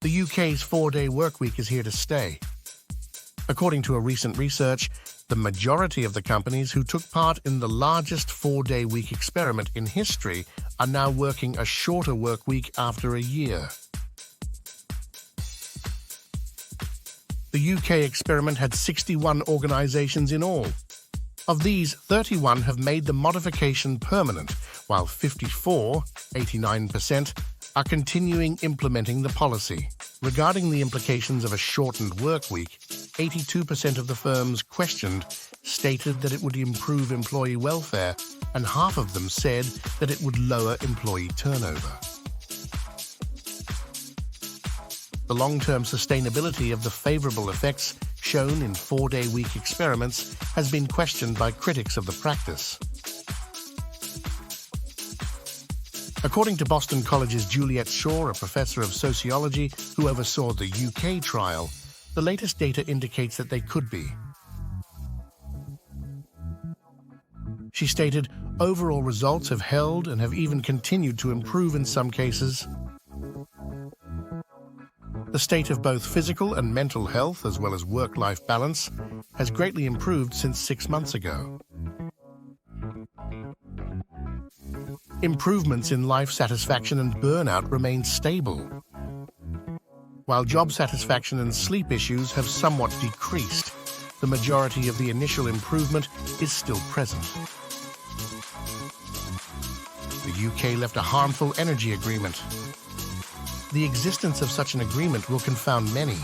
The UK's four-day workweek is here to stay. According to a recent research, the majority of the companies who took part in the largest four-day week experiment in history are now working a shorter work week after a year. The UK experiment had 61 organisations in all. Of these, 31 have made the modification permanent, while 54, 89%, are continuing implementing the policy. Regarding the implications of a shortened work week, 82% of the firms questioned stated that it would improve employee welfare, and half of them said that it would lower employee turnover. The long-term sustainability of the favourable effects shown in four-day week experiments has been questioned by critics of the practice. According to Boston College's Juliet Schor, a professor of sociology who oversaw the UK trial, the latest data indicates that they could be. She stated, overall results have held and have even continued to improve in some cases. The state of both physical and mental health, as well as work-life balance, has greatly improved since 6 months ago. Improvements in life satisfaction and burnout remain stable, while job satisfaction and sleep issues have somewhat decreased. The majority of the initial improvement is still present. The UK left a harmful energy agreement. The existence of such an agreement will confound many.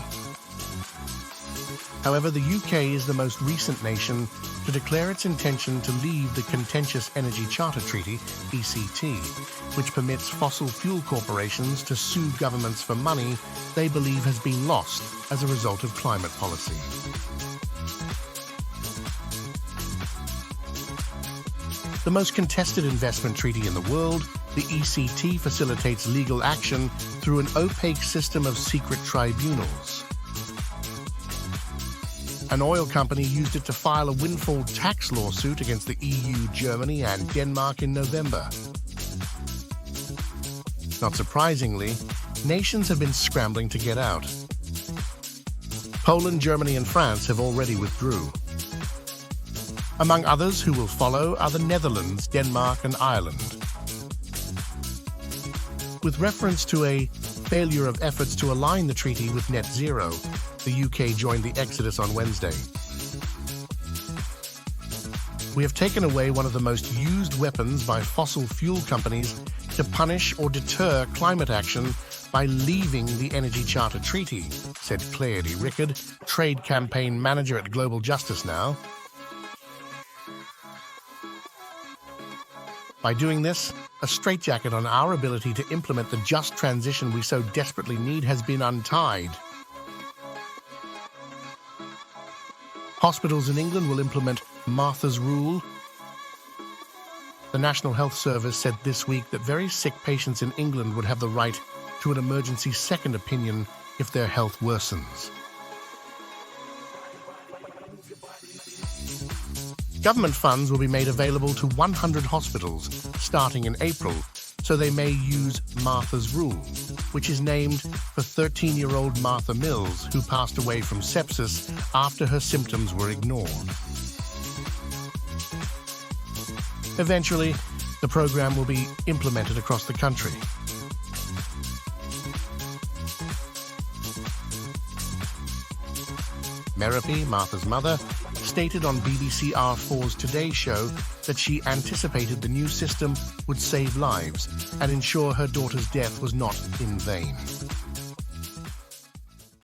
However, the UK is the most recent nation to declare its intention to leave the contentious Energy Charter Treaty, ECT, which permits fossil fuel corporations to sue governments for money they believe has been lost as a result of climate policy. The most contested investment treaty in the world, the ECT facilitates legal action through an opaque system of secret tribunals. An oil company used it to file a windfall tax lawsuit against the EU, Germany, and Denmark in November. Not surprisingly, nations have been scrambling to get out. Poland, Germany, and France have already withdrew. Among others who will follow are the Netherlands, Denmark, and Ireland. With reference to a failure of efforts to align the treaty with net zero, the UK joined the exodus on Wednesday. We have taken away one of the most used weapons by fossil fuel companies to punish or deter climate action by leaving the Energy Charter Treaty, said Claire D. Rickard, trade campaign manager at Global Justice Now. By doing this, a straitjacket on our ability to implement the just transition we so desperately need has been untied. Hospitals in England will implement Martha's Rule. The National Health Service said this week that very sick patients in England would have the right to an emergency second opinion if their health worsens. Government funds will be made available to 100 hospitals starting in April, so they may use Martha's Rule, which is named for 13-year-old Martha Mills, who passed away from sepsis after her symptoms were ignored. Eventually, the program will be implemented across the country. Merapy, Martha's mother, stated on BBC R4's Today Show that she anticipated the new system would save lives and ensure her daughter's death was not in vain.